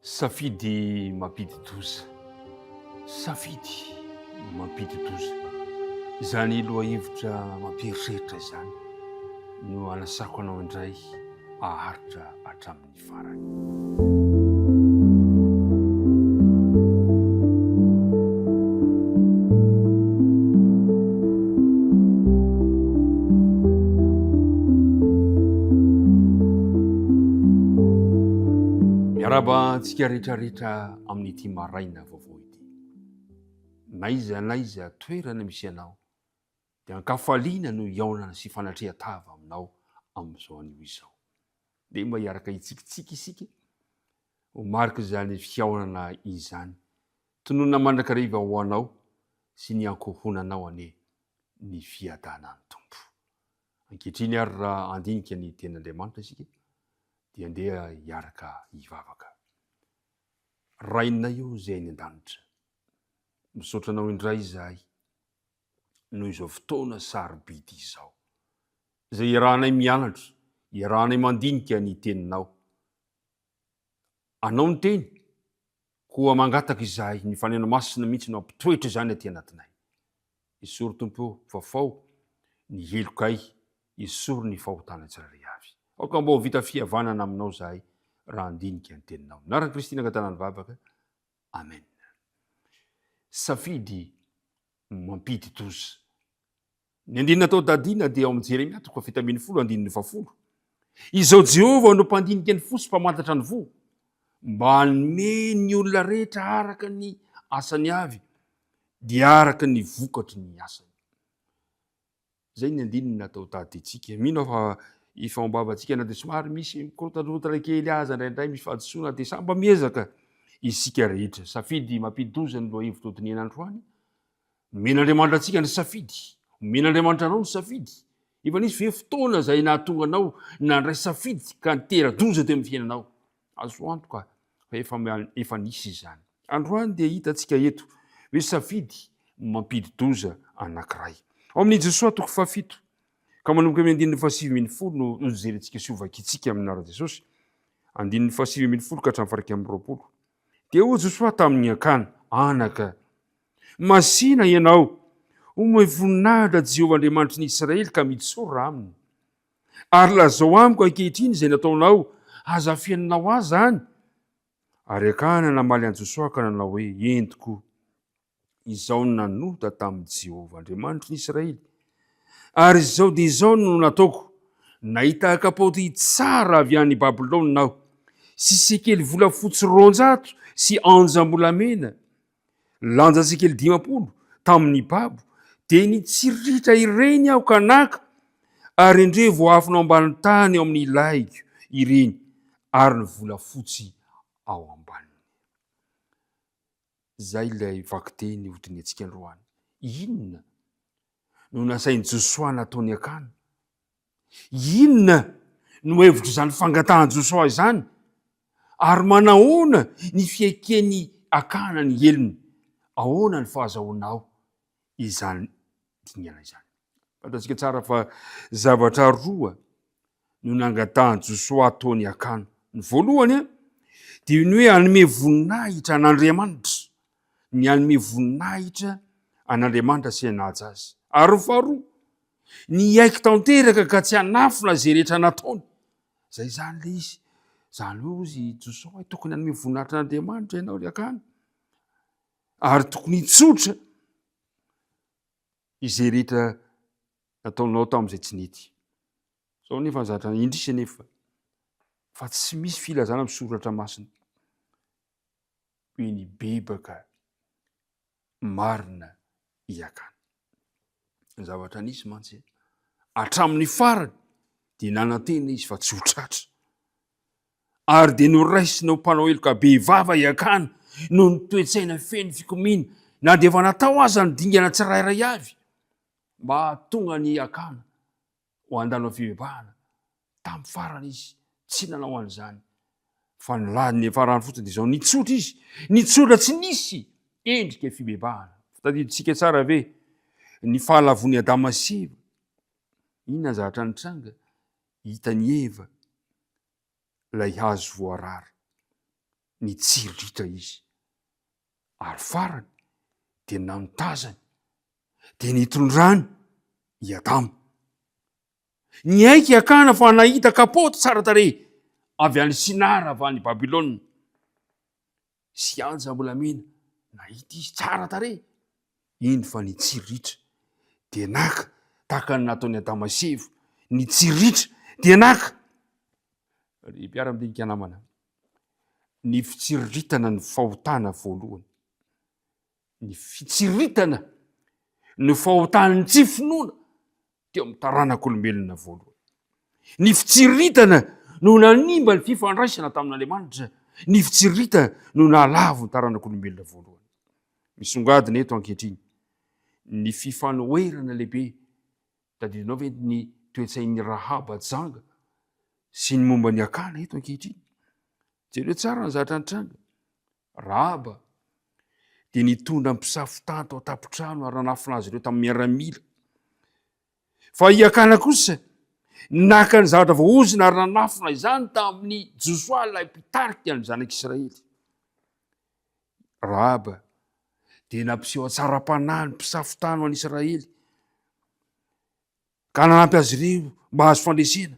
Safidy mampidi-doza, safidy mampidi-doza. Zany loha hevitra mampieritreritra izany no anasako anao indray aharitra hatramin'ny farany. Miaraba antsika rehetrarehetra amin'ity maraina vaovao ity. Naiza toerana misy ianao dia ankafaliana no hiaonana sy fanatrehan-tava aminao amin'izao anio izao. Dia mba hiaraka hitsikitsiky isika ho mariky izany fihaonana izany, tonoina mandrakariva ho anao sy ny ankohonanao ane ny fiadanan'ny Tompo. Ankehitriny ary raha andinika ny ten'Andriamanitra isika dia andeha hiaraka hivavaka. Rainina io izay ny an-danitra, misaotra anao indray izahay noho izao fotoana sarobidy izao, izay iarahanay mianatra, iarahanay mandinika ny teninao. Anao ny teny, koa mangataka izahay ny fanena masina mihitsy no ampitoetra izany aty anatinay. Isory Tompo fafao ny helokay, isory ny fahotana tsirairay avy. Aoka mba ho vita fihavanana aminao izahay raha andinika ny teninao. Naran'i Kristy nangatana ny vavaka. Amen. Safidy mampidi-doza. Ny andinina tao dadiana dia ao amin'ny Jeremia 10:10. Izao Jehova no mpandinika ny fo sy mpamantatra ny vo, mba hanome ny olona rehetra araka ny asany avy, dia araka ny vokatry ny asany. Zay ny andinina tao taditsika. Mino fa ifambavantsika na dia somary misy mikorotadrotana kely aza indraindray misy fahadisoana dia samba miezaka isika rehetra. Safidy mampidi-doza ny loha hevitra otiniana androany. Men'Andriamanitra antsika ny safidy, men'Andriamanitra anao ny safidy. Efa nisy ve fotoana izay nahatonga anao nandray safidy ka nitera-doza teo amin'ny fiainanao? Azo antoka fa efa nisy izany. Androany dia hitantsika eto hoe safidy mampidi-doza anankiray. Ao amin'ny Josoa 7 ka manomboka amin'ny 7:10 no jerentsika sy ovakitsika amin'ara Jesosy. 7:10 ka hatramin'ny 20. Dia hoy Josoa tamin'ny akana, anaka, masina ianao, omay voninahitra Jehovah Andriamanitry ny Israely ka mitsorra aminy. Ary lazao amiko ankehitriny izay nataonao, hazafianinao azy zany. Ary akana namaly an'i Josoa ka nanao hoe, entiko, izao no nanota tamin'i Jehovah Andriamanitry ny Israely. Ary izao dia izao no nataoko, nahita kapaoty tsara avy any Babilôna aho, sy sekely volafotsy 200 sy anjam-bolamena, lanja sekely 50 tamin'ny babo, dia nitsiriritra ireny aho ka naka, ary indre voafonao ambany tany ao amin'ny laiko ireny, ary ny volafotsy ao ambaniny. Zay ilay vakiteny otiny antsika androany. Inona no nasain'i Josoa nataony akana? Inona no hevitra izany fangatahan'i Josoa izany? Ary manahoana ny fiaikeny akana ny heliny? Ahoana ny fahazahoanao izany dingana izany? Fantatsika tsara fa zavatra roa no nangatahan'i Josoa ataony akana. Ny voalohany dia ny hoe hanome voninahitra an'Andriamanitra, ny hanome voninahitra an'Andriamanitra sy hanaja azy. Ary faharoa, ny aiky tanteraka ka tsy hanafina zay rehetra nataony. Zay zany le izy. Zany hoe izy Josoa tokony hanome voninahitra an'Andriamanitra ianao ry akana. Ary tokony hitsotra izay rehetra nataonao tamin'izay tsy nety. Zao nefa zatra indrisy nefa fa tsy misy filazana misoratra masina hoe ny bebaka marina iakana. Ny zavatra nisy mantsy hatramin'ny farany dia nanantena izy fa tsy ho tratra. Ary dia noraisina ho mpanao heloka bevava iakana no ny toe-tsaina feno fikomiana, na dia efa natao aza ny dingana tsirairay avy mba hahatonga ny akana ho andalo amin'ny fivavahana. Tamin'ny farany izy tsy nanao an'izany, fa nilany farany fotsiny dia izao nitsotra izy, nitsotra tsy nisy endrika fibebahana. Tadiditsika tsara ve ny fahalavony Adama sy Eva? Inona zavatra nitranga? Hitany Eva lay hazo voarara. ny tsiriritra izy. Ary farany dia nanotazany dia nitondrany i Adamo. Ny aiky akana fa nahita kapoty tsara tarehy avy any Sinara avy any Babilôna. Sy anja mbola mena nahita izy tsara tarehy. Iny fa ny tsiriritra dia naka tahaka ny nataony Adama sy Eva. Ny tsiriritra dia naka. Ry mpiara-midinika namana, ny fitsiritana ny fahotana voalohany. Ny fitsiritana ny fahotana ny tsy finoana teo amin'ny taranak'olombelona voalohany. Ny fitsiritana no nanimba ny fifandraisana tamin'Andriamanitra. Ny fitsiritana no nalavo ny taranak'olombelona voalohany. Misongadina eto ankehitriny ny fifanoherana lehibe. Tadidinao ve ny toe-tsain'ny Rahaba janga sy ny momba ny akana eto ankehitriny? Jereo tsara ny zatra nitranga. Rahaba dia nitondra mpisafitanto an-tampon-trano ary nanafina azy ireo tamin'ny miaramila. Fa i akana kosa naka ny zavatra voaozina ary nanafina izany tamin'ny Josoa ilay mpitarika ny zanak'Israely. Rahaba dia nampiseho tsara-panahy ny mpisafitano an'Israely ka nanampy azy ireo mba azo fandresena.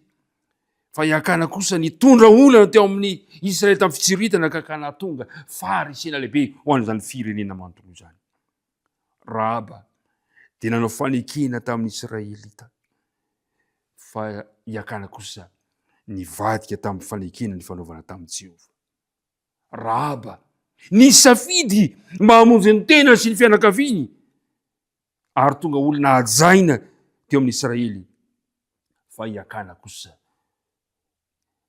Fa iakana kosa nitondra olana teo amin'ny Israely tamin'ny fitsiritana ka nahatonga faharesena lehibe ho an'izany firenena manontolo izany. Rahaba dia nanao fanekena tamin'ny Israelita. Fa iakana kosa nivadika tamin'ny fanekena ny fanaovana tamin'ny Jehova. Rahaba nisafidy mba hamonjy ny tena sy ny fianakaviany ary tonga olona hajaina teo amin'ny Israely. Fa iakana kosa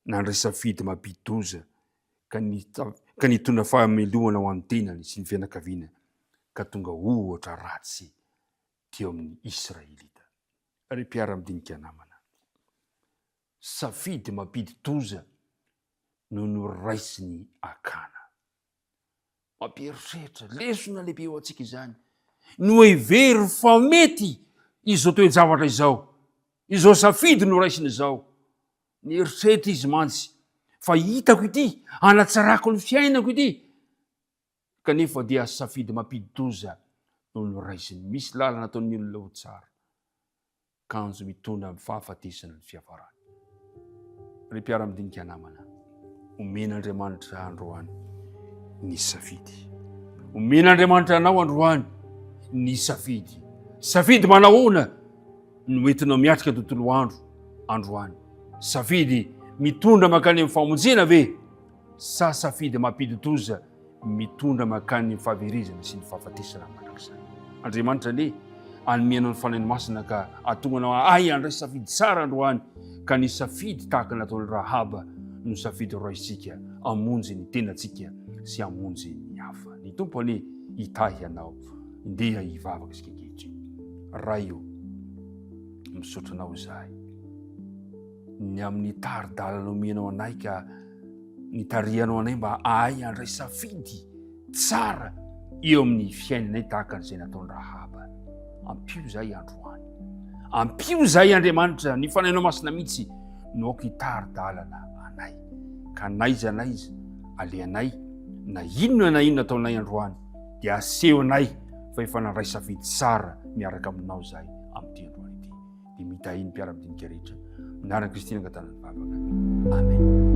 nandray safidy mampidi-doza ka nitondra fahamelohana ho an'ny tenany sy ny fianakaviana ka tonga ohatra ratsy teo amin'ny Israelita. Ry mpiara-midinika namana, safidy mampidi-doza no noraisiny akana. Mampieritreritra lesona lehibe eo antsika izany. No hevery fa mety izao toe-javatra izao, izao safidy no raisiny izao. Ny eritreritra izy mantsy fa hitako ity, anatsarako ny fiainako ity. Kanefa dia safidy mampidi-doza no noraisiny. Misy lalana ataon'ny olona ho tsara, kanjo mitondra amin'ny fahafatesana ny fiafarany. Ry mpiara-midinika namana, omen'Andriamanitra androany ny safidy. Omen'Andriamanitra anao androany ny safidy. Safidy manahoana no entinao miatrika tontolo androany? Safidy mitondra makany amin'ny famonjena ve? Sa safidy mampidi-doza mitondra makany amin'ny fahaverizana sy ny fahafatesana mandrakizay? Andriamanitra anie anomenao ny fanainy masina ka ahatonga anao handray safidy tsara androany. Ka ny safidy tahaka nataony Rahaba no safidy raisika hamonjy ny tenantsika sy hamonjy ny hafa. Ny tompo anie hitahy anao, ndeha hivavaka isika ankehitriny. Ray io misotranao izahay ny amin'ny tari-dalana omenao anay ka nitarihanao anay mba ahay handray safidy tsara eo amin'ny fiainanay tahaka an'izay nataony Rahaba. Ampio zahay androany, ampio zahay Andriamanitra ny fanainao masina mihitsy no aoka hitari-dalana anay. Ka naiza naiza aleanay na inona nataonay androany dia aseho anay fa efa nandray safidy tsara miaraka aminao zahay amin'ity androany ity. Dia mitahiny mpiara-midinika rehetra minarana Kristina angatana ny vavaka. Amen.